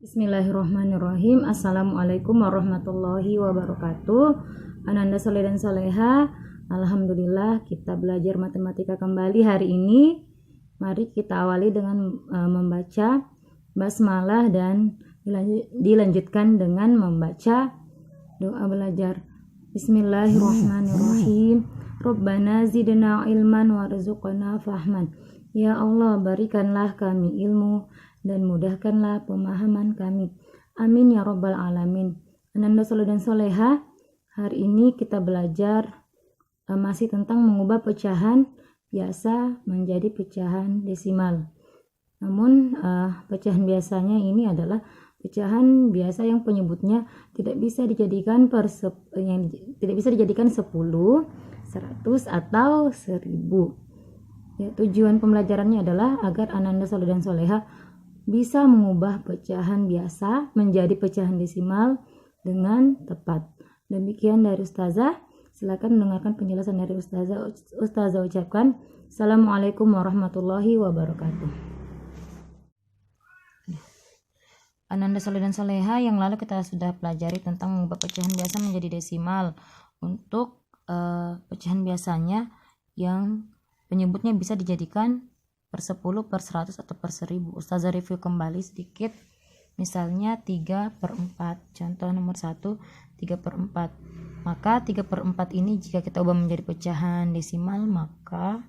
Bismillahirrahmanirrahim. Assalamualaikum warahmatullahi wabarakatuh. Ananda soleh dan soleha, alhamdulillah kita belajar matematika kembali hari ini. Mari kita awali dengan membaca basmalah dan dilanjutkan dengan membaca doa belajar. Bismillahirrahmanirrahim. Rabbana zidna ilman warzuqna fahman. Ya Allah, berikanlah kami ilmu dan mudahkanlah pemahaman kami. Amin ya rabbal alamin. Ananda soleh dan soleha, hari ini kita belajar masih tentang mengubah pecahan biasa menjadi pecahan desimal. Namun pecahan biasanya ini adalah pecahan biasa yang penyebutnya tidak bisa dijadikan tidak bisa dijadikan 10, 100 atau 1000. Ya, tujuan pembelajarannya adalah agar Ananda soleh dan soleha bisa mengubah pecahan biasa menjadi pecahan desimal dengan tepat. Demikian dari Ustazah. Silakan mendengarkan penjelasan dari Ustazah. Ustazah ucapkan, Assalamualaikum warahmatullahi wabarakatuh. Ananda soleh dan soleha, yang lalu kita sudah pelajari tentang mengubah pecahan biasa menjadi desimal. Untuk pecahan biasanya yang penyebutnya bisa dijadikan per 10, per 100 atau per 1000. Ustazah review kembali sedikit. Misalnya 3/4. Contoh nomor 1, 3/4. Maka 3/4 ini jika kita ubah menjadi pecahan desimal, maka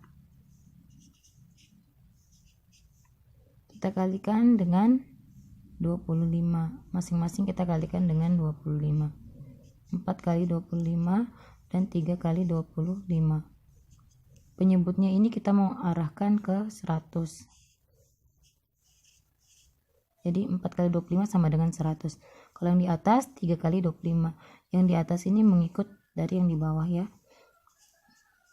kita kalikan dengan 25. Masing-masing kita kalikan dengan 25. 4 kali 25 dan 3 kali 25. Penyebutnya ini kita mau arahkan ke 100. Jadi 4 kali 25 sama dengan 100. Kalau yang di atas 3 kali 25. Yang di atas ini mengikut dari yang di bawah ya.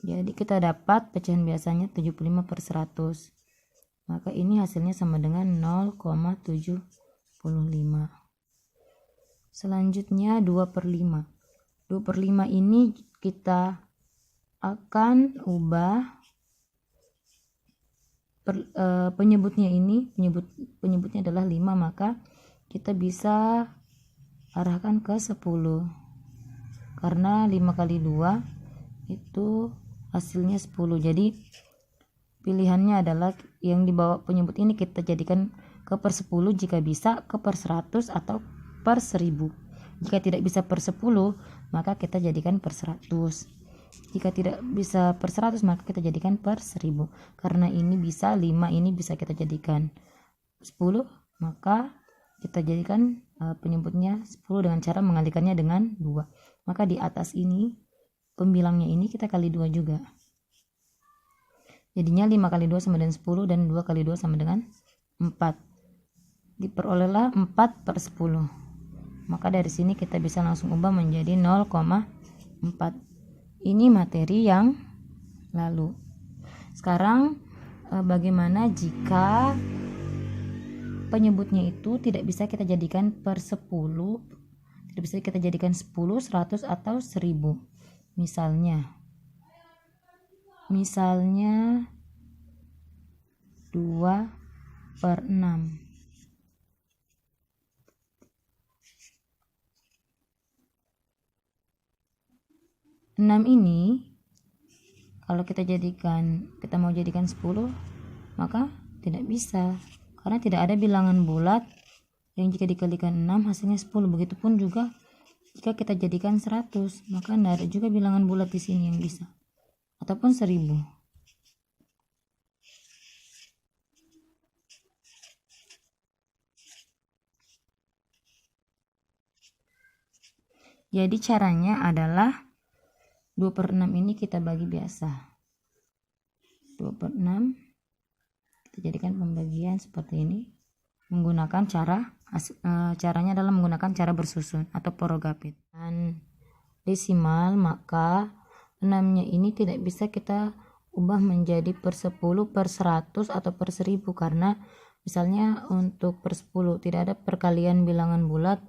Jadi kita dapat pecahan biasanya 75 per 100. Maka ini hasilnya sama dengan 0,75. Selanjutnya 2/5. 2/5 ini kita akan ubah penyebutnya adalah 5, maka kita bisa arahkan ke 10 karena 5 kali 2 itu hasilnya 10. Jadi pilihannya adalah yang dibawa penyebut ini kita jadikan ke per 10 jika bisa, ke per 100 atau per 1000. Jika tidak bisa per 10 maka kita jadikan per 100. Jika tidak bisa per 100 maka kita jadikan per 1000. Karena ini bisa 5, ini bisa kita jadikan 10, maka kita jadikan penyebutnya 10 dengan cara mengalikannya dengan 2. Maka di atas ini pembilangnya ini kita kali 2 juga. Jadinya 5 kali 2 sama dengan 10 dan 2 kali 2 sama dengan 4. Diperolehlah 4 per 10. Maka dari sini kita bisa langsung ubah menjadi 0,4. Ini materi yang lalu. Sekarang bagaimana jika penyebutnya itu tidak bisa kita jadikan per 10, tidak bisa kita jadikan 10, 100 atau 1000. Misalnya 2/6. 6 ini kalau kita mau jadikan 10, maka tidak bisa karena tidak ada bilangan bulat yang jika dikalikan 6 hasilnya 10. Begitupun juga jika kita jadikan 100, maka tidak ada juga bilangan bulat di sini yang bisa, ataupun 1000. Jadi caranya adalah 2/6 ini kita bagi biasa. 2/6 kita jadikan pembagian seperti ini. Menggunakan caranya adalah menggunakan cara bersusun atau porogapit. Dan desimal, maka 6-nya ini tidak bisa kita ubah menjadi per 10, per 100 atau per 1000 karena misalnya untuk per 10 tidak ada perkalian bilangan bulat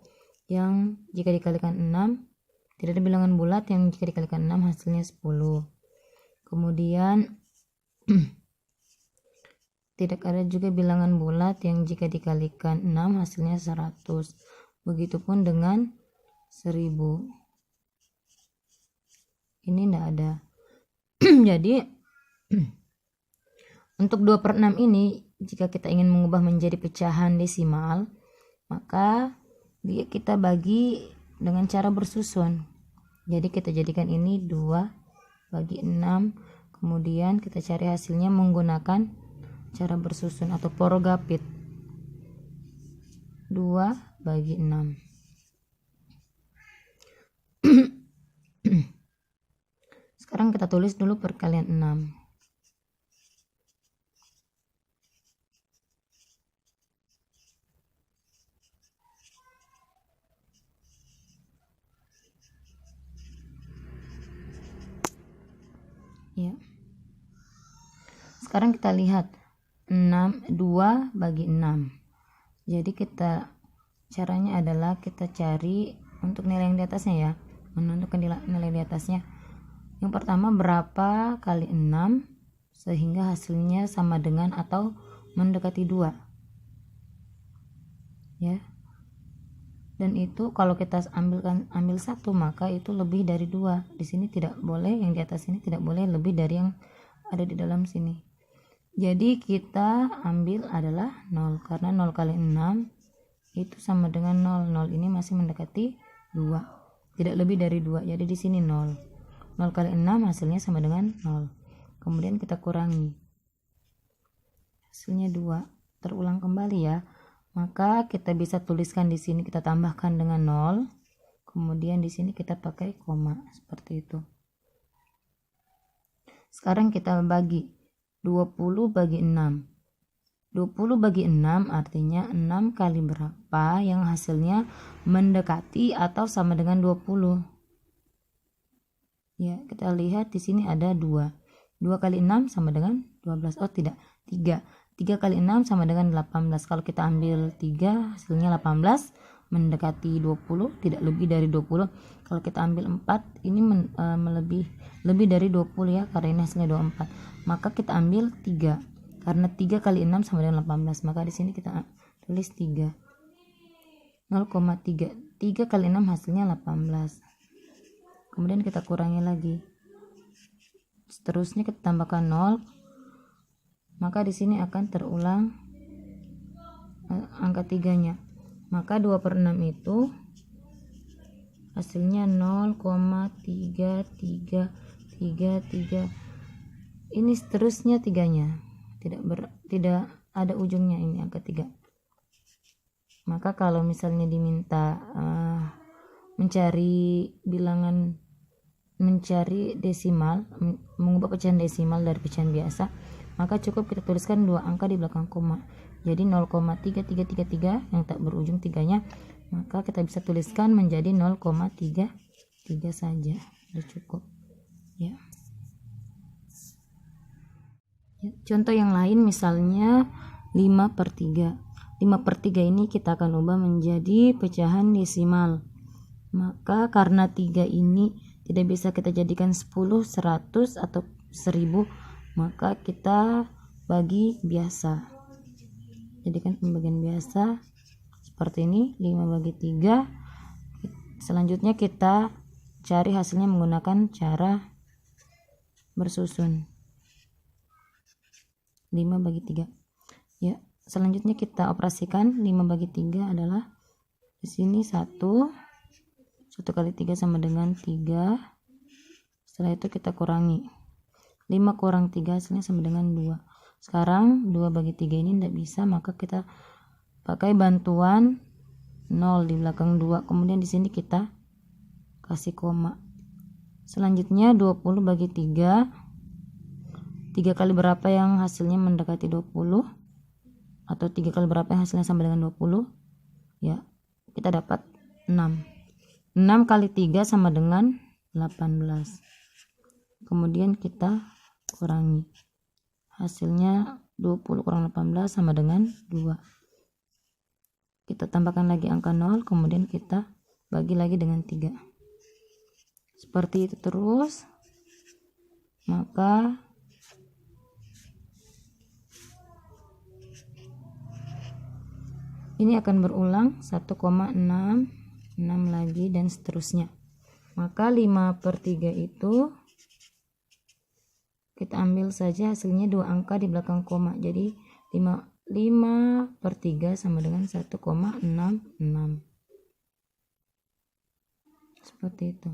yang jika dikalikan 6, tidak ada bilangan bulat yang jika dikalikan 6 hasilnya 10. Kemudian Tidak ada juga bilangan bulat yang jika dikalikan 6 hasilnya 100. Begitupun dengan 1000. Ini tidak ada. Jadi untuk 2/6 ini jika kita ingin mengubah menjadi pecahan desimal, maka kita bagi dengan cara bersusun. Jadi kita jadikan ini 2/6, kemudian kita cari hasilnya menggunakan cara bersusun atau porogapit. 2/6. Sekarang kita tulis dulu perkalian 6. Ya. Sekarang kita lihat 2/6. Jadi caranya adalah kita cari untuk nilai yang di atasnya ya, menentukan nilai di atasnya. Yang pertama, berapa kali 6 sehingga hasilnya sama dengan atau mendekati 2 ya. Dan itu kalau kita ambil 1 maka itu lebih dari 2. Di sini tidak boleh, yang di atas ini tidak boleh lebih dari yang ada di dalam sini. Jadi kita ambil adalah 0, karena 0 kali 6 itu sama dengan 0. 0 ini masih mendekati 2, tidak lebih dari 2. Jadi di sini 0. 0 kali 6 hasilnya sama dengan 0. Kemudian kita kurangi. Hasilnya 2. Terulang kembali ya. Maka kita bisa tuliskan di sini, kita tambahkan dengan 0. Kemudian di sini kita pakai koma seperti itu. Sekarang kita bagi 20/6. 20/6 artinya 6 kali berapa yang hasilnya mendekati atau sama dengan 20. Ya, kita lihat di sini ada 2. 2 kali 6 sama dengan 12. Oh tidak, 3. 3 kali 6 sama dengan 18. Kalau kita ambil 3 hasilnya 18, mendekati 20, tidak lebih dari 20. Kalau kita ambil 4 ini lebih dari 20 ya, karena ini hasilnya 24. Maka kita ambil 3, karena 3 kali 6 sama dengan 18. Maka di sini kita tulis 3. 0,3. 3 kali 6 hasilnya 18. Kemudian kita kurangi lagi. Seterusnya kita tambahkan 0. Maka di sini akan terulang angka 3-nya. Maka 2/6 itu hasilnya 0,3333. Ini seterusnya 3-nya. Tidak ada ujungnya ini angka 3. Maka kalau misalnya diminta mencari desimal, mengubah pecahan desimal dari pecahan biasa, maka cukup kita tuliskan 2 angka di belakang koma. Jadi 0,3333 yang tak berujung 3-nya, maka kita bisa tuliskan menjadi 0,33 saja. Sudah cukup ya. Contoh yang lain misalnya 5/3. 5/3 ini kita akan ubah menjadi pecahan desimal. Maka karena 3 ini tidak bisa kita jadikan 10, 100 atau 1000, maka kita bagi biasa. Jadikan pembagian biasa seperti ini, 5/3. Selanjutnya kita cari hasilnya menggunakan cara bersusun. 5/3 ya. Selanjutnya kita operasikan. 5/3 adalah di sini 1 kali 3 sama dengan 3. Setelah itu kita kurangi. 5 kurang 3 hasilnya sama dengan 2. Sekarang 2/3 ini tidak bisa, maka kita pakai bantuan 0 di belakang 2. Kemudian di sini kita kasih koma. Selanjutnya 20/3. 3 kali berapa yang hasilnya mendekati 20, atau 3 kali berapa yang hasilnya sama dengan 20 ya, kita dapat 6. 6 kali 3 sama dengan 18. Kemudian kita kurangi. Hasilnya 20 kurang 18 sama dengan 2. Kita tambahkan lagi angka 0, kemudian kita bagi lagi dengan 3. Seperti itu terus. Maka Ini akan berulang 1,6, 6 lagi dan seterusnya. Maka 5/3 itu kita ambil saja hasilnya 2 angka di belakang koma. Jadi 5/3 sama dengan 1,66. Seperti itu.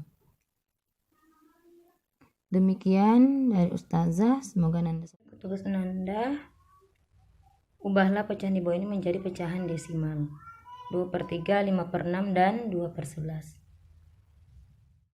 Demikian dari Ustazah, semoga Nanda tugas Nanda. Ubahlah pecahan di bawah ini menjadi pecahan desimal. 2/3, 5/6 dan 2/11.